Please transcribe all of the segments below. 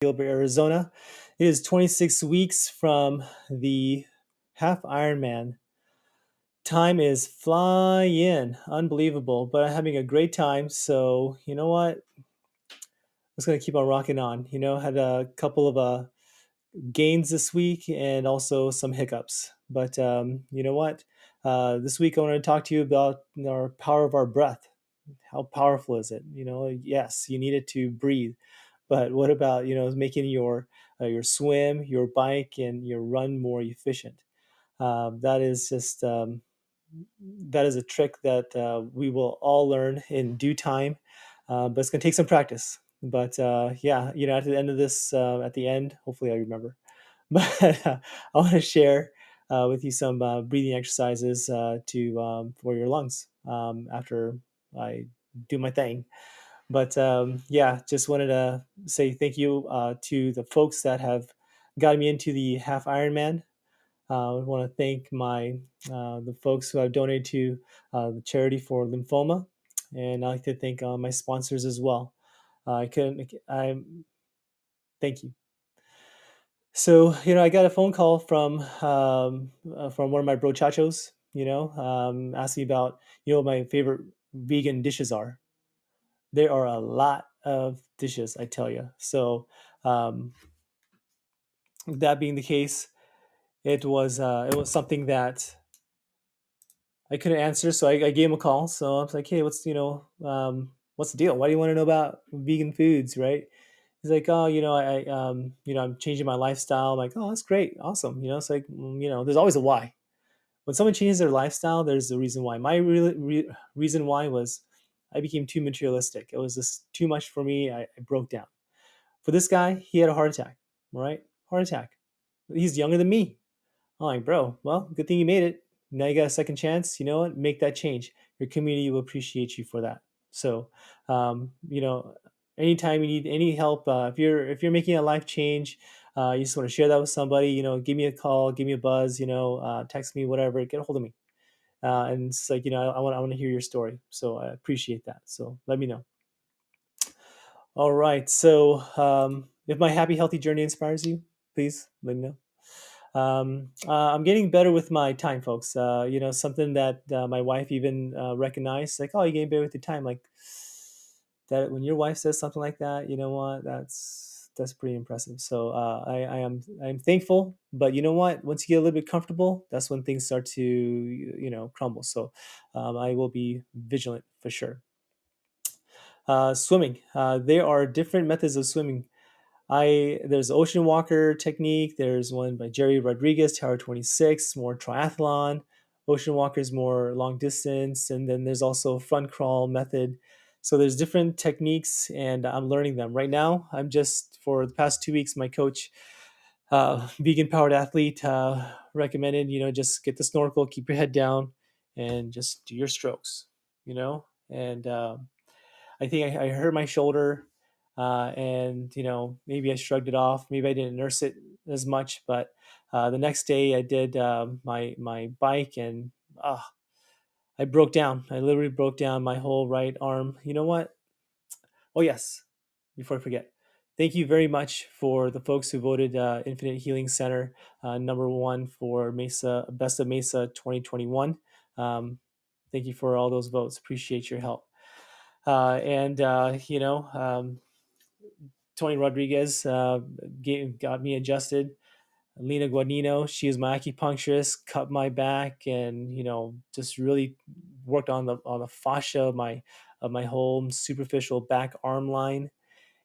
Gilbert, Arizona. It is 26 weeks from the half Ironman. Time is flying, unbelievable, but I'm having a great time. So, you know what? I'm just going to keep on rocking on. Had a couple of gains this week and also some hiccups. But you know what? This week I want to talk to you about our power of our breath. How powerful is it? Yes, you need it to breathe, but what about making your swim, your bike, and your run more efficient? That is just that is a trick that we will all learn in due time, but it's going to take some practice. But yeah, at the end of this, at the end, hopefully I remember. But I want to share with you some breathing exercises to for your lungs after I do my thing. But yeah, just wanted to say thank you to the folks that have got me into the half Ironman. I want to thank my the folks who have donated to the charity for lymphoma, and I like to thank my sponsors as well. I couldn't. I thank you. So I got a phone call from one of my brochachos. Asking about what my favorite vegan dishes are. There are a lot of dishes, I tell you. So um, that being the case, it was something that I couldn't answer, so I gave him a call. So I was like, "Hey, what's the deal? Why do you want to know about vegan foods, right?" He's like, "Oh, I'm changing my lifestyle." I'm like, "Oh, that's great, awesome." It's like, there's always a why. When someone changes their lifestyle, there's a reason why. My reason why was I became too materialistic. It was just too much for me. I broke down. For this guy, he had a heart attack. Right, heart attack. He's younger than me. I'm like, bro, well, good thing you made it. Now you got a second chance. You know what? Make that change. Your community will appreciate you for that. So, um, you know, anytime you need any help, if you're making a life change, you just want to share that with somebody. Give me a call, give me a buzz. Text me, whatever. Get a hold of me. And it's like, I want to hear your story. So I appreciate that. So let me know. All right. So if my happy, healthy journey inspires you, please let me know. I'm getting better with my time, folks. Something that my wife even recognized, like, oh, you're getting better with your time. Like that, when your wife says something like that, you know what? That's pretty impressive. So I'm thankful. But you know what? Once you get a little bit comfortable, that's when things start to crumble. So I will be vigilant for sure. Swimming. There are different methods of swimming. There's ocean walker technique. There's one by Jerry Rodriguez, Tower 26, more triathlon. Ocean walker is more long distance, and then there's also front crawl method. So there's different techniques, and I'm learning them right now. I'm just for the past 2 weeks, my coach, vegan powered athlete, recommended just get the snorkel, keep your head down, and just do your strokes. And I think I hurt my shoulder, and maybe I shrugged it off. Maybe I didn't nurse it as much, but the next day I did my bike, and I broke down. I literally broke down my whole right arm. You know what? Oh yes, before I forget, thank you very much for the folks who voted Infinite Healing Center #1 for Mesa Best of Mesa 2021. Thank you for all those votes. Appreciate your help. And Tony Rodriguez got me adjusted. Lena Guadagnino, she is my acupuncturist, cut my back, and just really worked on the fascia of my whole superficial back arm line,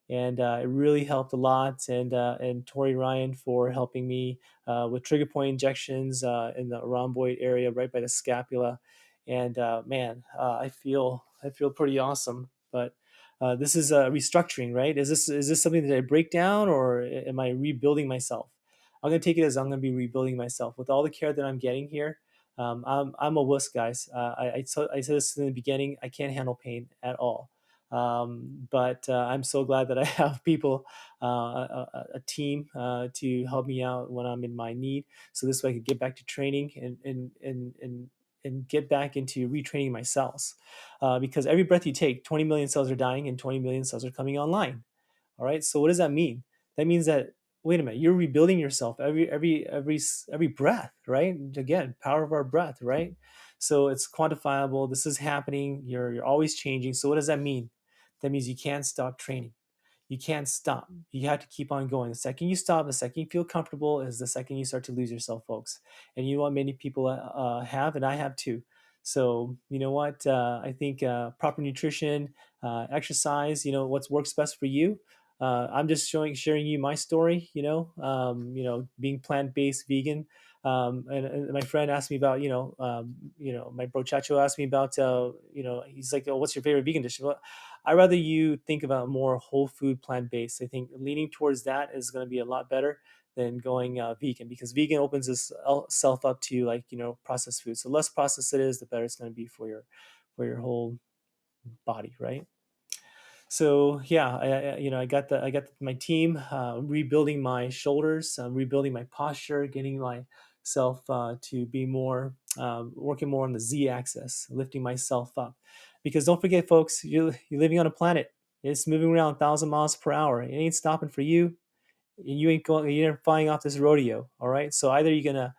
and it really helped a lot. And Tori Ryan for helping me with trigger point injections in the rhomboid area right by the scapula. And man, I feel pretty awesome. But this is restructuring, right? Is this something that I break down, or am I rebuilding myself? I'm gonna take it as I'm gonna be rebuilding myself with all the care that I'm getting here. I'm a wuss, guys. I said this in the beginning. I can't handle pain at all. But I'm so glad that I have people, a team to help me out when I'm in my need. So this way I could get back to training and get back into retraining my cells. Because every breath you take, 20 million cells are dying and 20 million cells are coming online. All right. So what does that mean? That means that, wait a minute, you're rebuilding yourself every breath, right? Again, power of our breath, right? So it's quantifiable. This is happening. You're always changing. So what does that mean? That means you can't stop training. You can't stop. You have to keep on going. The second you stop, the second you feel comfortable, is the second you start to lose yourself, folks. And you know what many people have, and I have too. So you know what? I think proper nutrition, exercise. What works best for you. I'm just sharing you my story. Being plant based, vegan. And my friend asked me about, my bro Chacho asked me about, he's like, oh, what's your favorite vegan dish? Well, I rather you think about more whole food, plant based. I think leaning towards that is going to be a lot better than going vegan, because vegan opens itself up to, like, processed food. So less processed it is, the better it's going to be for your whole body, right? So yeah, I got my team, rebuilding my shoulders, rebuilding my posture, getting myself to be more, working more on the Z axis, lifting myself up. Because don't forget, folks, you're living on a planet. It's moving around 1,000 miles per hour. It ain't stopping for you. You ain't going, you're flying off this rodeo. All right, so either you're gonna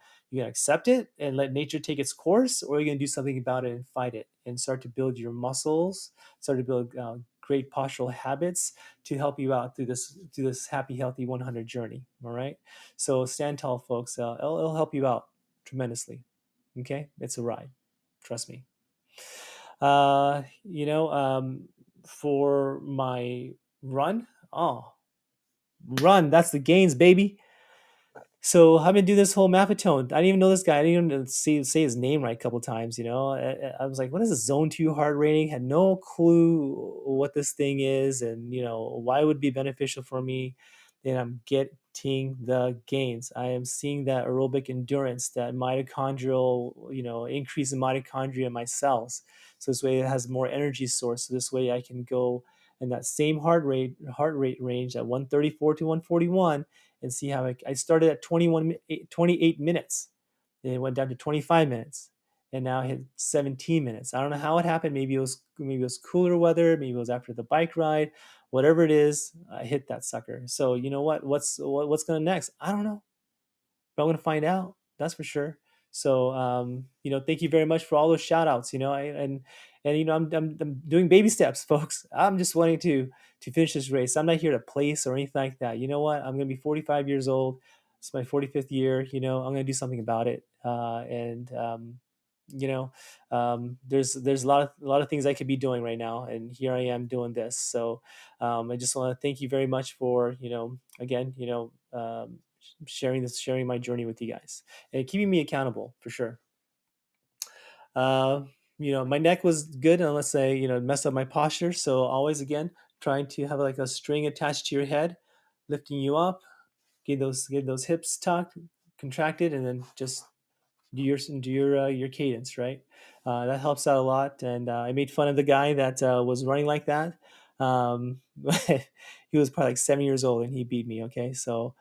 accept it and let nature take its course, or you're gonna do something about it and fight it and start to build your muscles, start to build great postural habits to help you out through this happy healthy 100 journey. All right, so stand tall, folks. It'll help you out tremendously. Okay, it's a ride, trust me. uh you know um for my run, oh, run, that's the gains, baby. So I've been doing this whole Mapatone. I didn't even know this guy. I didn't even say his name right a couple times. I was like, "What is a Zone 2 heart rating?" Had no clue what this thing is, and why it would be beneficial for me. And I'm getting the gains. I am seeing that aerobic endurance, that mitochondrial, increase in mitochondria in my cells. So this way it has more energy source. So this way I can go in that same heart rate range at 134 to 141, and see how I started at 28 minutes. Then it went down to 25 minutes, and now I hit 17 minutes. I don't know how it happened. Maybe it was cooler weather. Maybe it was after the bike ride. Whatever it is, I hit that sucker. So you know what? What's going next? I don't know, but I'm going to find out. That's for sure. So, thank you very much for all those shout outs, and I'm doing baby steps, folks. I'm just wanting to finish this race. I'm not here to place or anything like that. You know what? I'm going to be 45 years old. It's my 45th year. I'm going to do something about it. And you know, there's a lot of things I could be doing right now, and here I am doing this. So, I just want to thank you very much for, again, sharing my journey with you guys and keeping me accountable for sure. uh my neck was good, unless I messed up my posture. So always, again, trying to have like a string attached to your head, lifting you up, get those hips tucked, contracted, and then just do your cadence, right? That helps out a lot. And I made fun of the guy that was running like that. He was probably like 7 years old and he beat me. Okay, so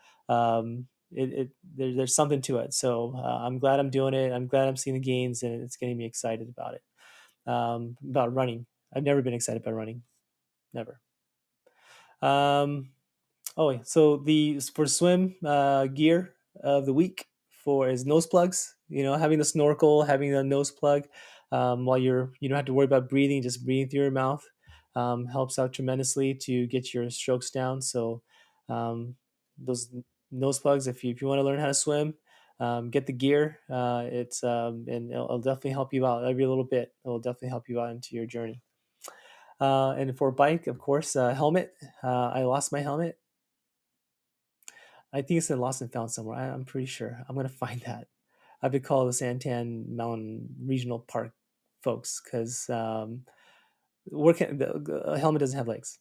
there's something to it. So I'm glad I'm doing it. I'm glad I'm seeing the gains, and it's getting me excited about it. About running, I've never been excited about running, never. Um, Oh, yeah. So the for swim gear of the week for is nose plugs. Having the snorkel, having the nose plug, while you don't have to worry about breathing, just breathing through your mouth, helps out tremendously to get your strokes down. So those nose plugs, if you want to learn how to swim, get the gear. And it'll definitely help you out every little bit. It will definitely help you out into your journey. And for bike, of course, helmet. I lost my helmet. I think it's in lost and found somewhere. I'm pretty sure. I'm gonna find that. I have to call the Santan Mountain Regional Park folks, because the helmet doesn't have legs.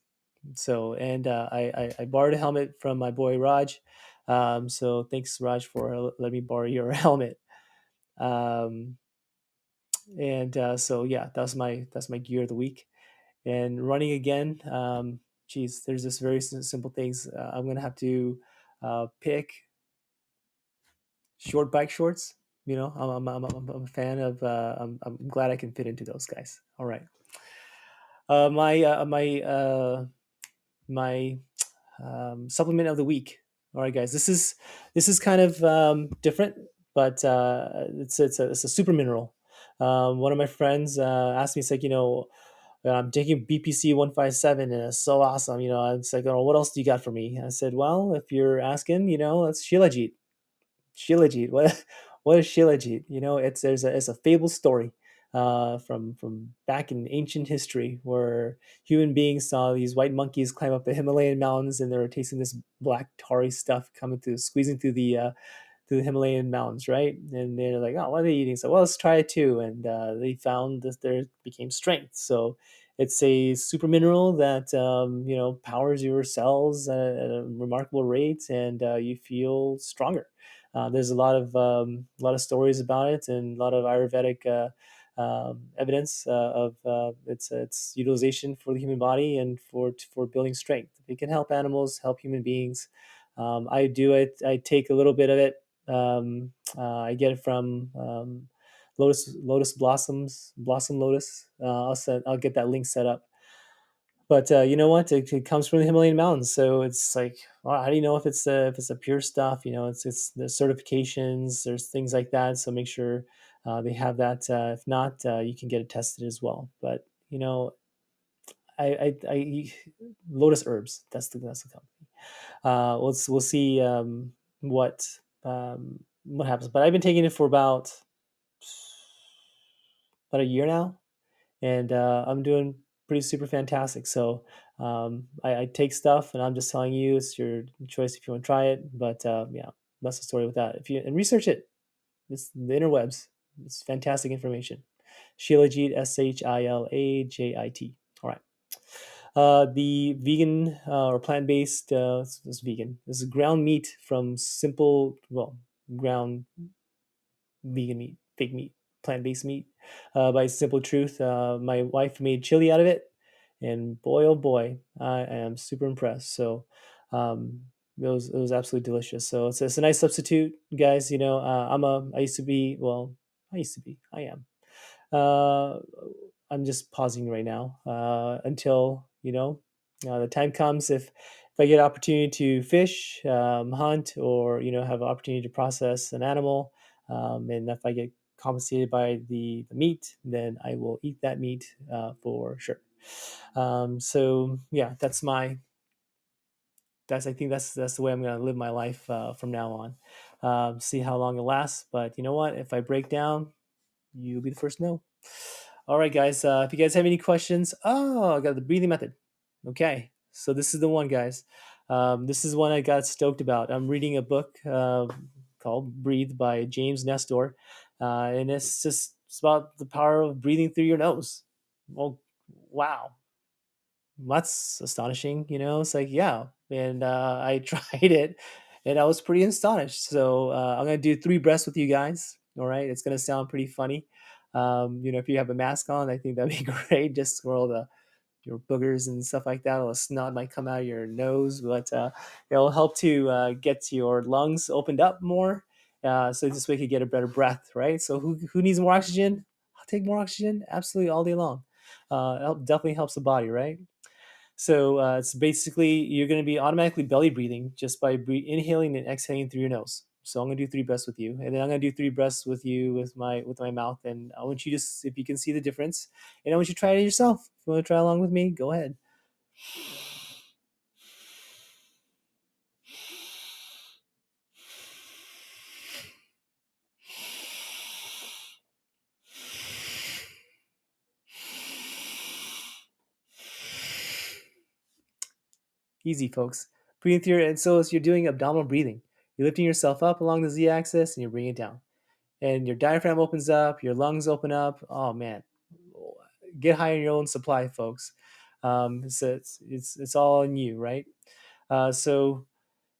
So, and I borrowed a helmet from my boy Raj. So thanks, Raj, for letting me borrow your helmet. Um, and so yeah, that's my gear of the week. And running again. Geez, there's just very simple things. I'm gonna have to pick short bike shorts. I'm a fan of. I'm glad I can fit into those guys. All right. My supplement of the week. All right, guys, this is kind of different, but it's a super mineral. One of my friends asked me, it's like, I'm taking BPC 157 and it's so awesome. It's like, oh, what else do you got for me? I said, well, if you're asking, it's Shilajit. Shilajit. What what is Shilajit? It's a fable story from back in ancient history where human beings saw these white monkeys climb up the Himalayan mountains and they were tasting this black tarry stuff coming through, squeezing through the Himalayan mountains, right? And they're like, oh, what are they eating? So, well, let's try it too. And they found that there became strength. So it's a super mineral that powers your cells at a remarkable rate, and you feel stronger. There's a lot of stories about it, and a lot of Ayurvedic evidence of its utilization for the human body and for building strength. It can help animals, help human beings. I do it. I take a little bit of it. I get it from lotus blossom lotus. I'll get that link set up. But you know what? It comes from the Himalayan mountains, so it's like, well, how do you know if it's a pure stuff? It's the certifications. There's things like that, so make sure they have that. If not, you can get it tested as well. But I Lotus Herbs. That's the company. We'll see what what happens. But I've been taking it for about a year now, and I'm doing pretty super fantastic. So I take stuff, and I'm just telling you, it's your choice if you want to try it. But yeah, that's the story with that. If you and research it, it's the interwebs. It's fantastic information. Shilajit, Shilajit. All right. The vegan or plant-based, it's vegan. This is ground meat from ground vegan meat, fake meat, plant-based meat by Simple Truth. My wife made chili out of it, and boy, oh boy, I am super impressed. So it was absolutely delicious. So it's a nice substitute, guys. I used to be, I am. Uh, I'm just pausing right now until the time comes. If I get an opportunity to fish, hunt, or have an opportunity to process an animal, and if I get compensated by the meat, then I will eat that meat for sure. So yeah, I think that's the way I'm going to live my life from now on. See how long it lasts, but you know what? If I break down, you'll be the first to know. All right, guys. If you guys have any questions, I got the breathing method. Okay, so this is the one, guys. This is one I got stoked about. I'm reading a book called "Breathe" by James Nestor, and it's about the power of breathing through your nose. Well, wow, that's astonishing. It's like, yeah, and I tried it, and I was pretty astonished. So I'm gonna do 3 breaths with you guys. All right, it's gonna sound pretty funny. If you have a mask on, I think that'd be great. Just swirl your boogers and stuff like that. Or a snot might come out of your nose, but it'll help to get your lungs opened up more. So this way you can get a better breath, right? So who needs more oxygen? I'll take more oxygen, absolutely, all day long. It definitely helps the body, right? So it's basically you're going to be automatically belly breathing just by inhaling and exhaling through your nose. So I'm going to do 3 breaths with you, and then I'm going to do 3 breaths with you with my mouth. And I want you to, if you can see the difference, and I want you to try it yourself. If you want to try along with me, go ahead. Easy, folks. Breathing through your, and so you're doing abdominal breathing. You're lifting yourself up along the z-axis, and you're bringing it down. And your diaphragm opens up, your lungs open up. Oh man, get high in your own supply, folks. It's all in you, right? So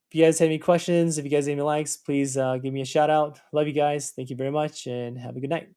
if you guys have any questions, if you guys have any likes, please give me a shout out. Love you guys. Thank you very much, and have a good night.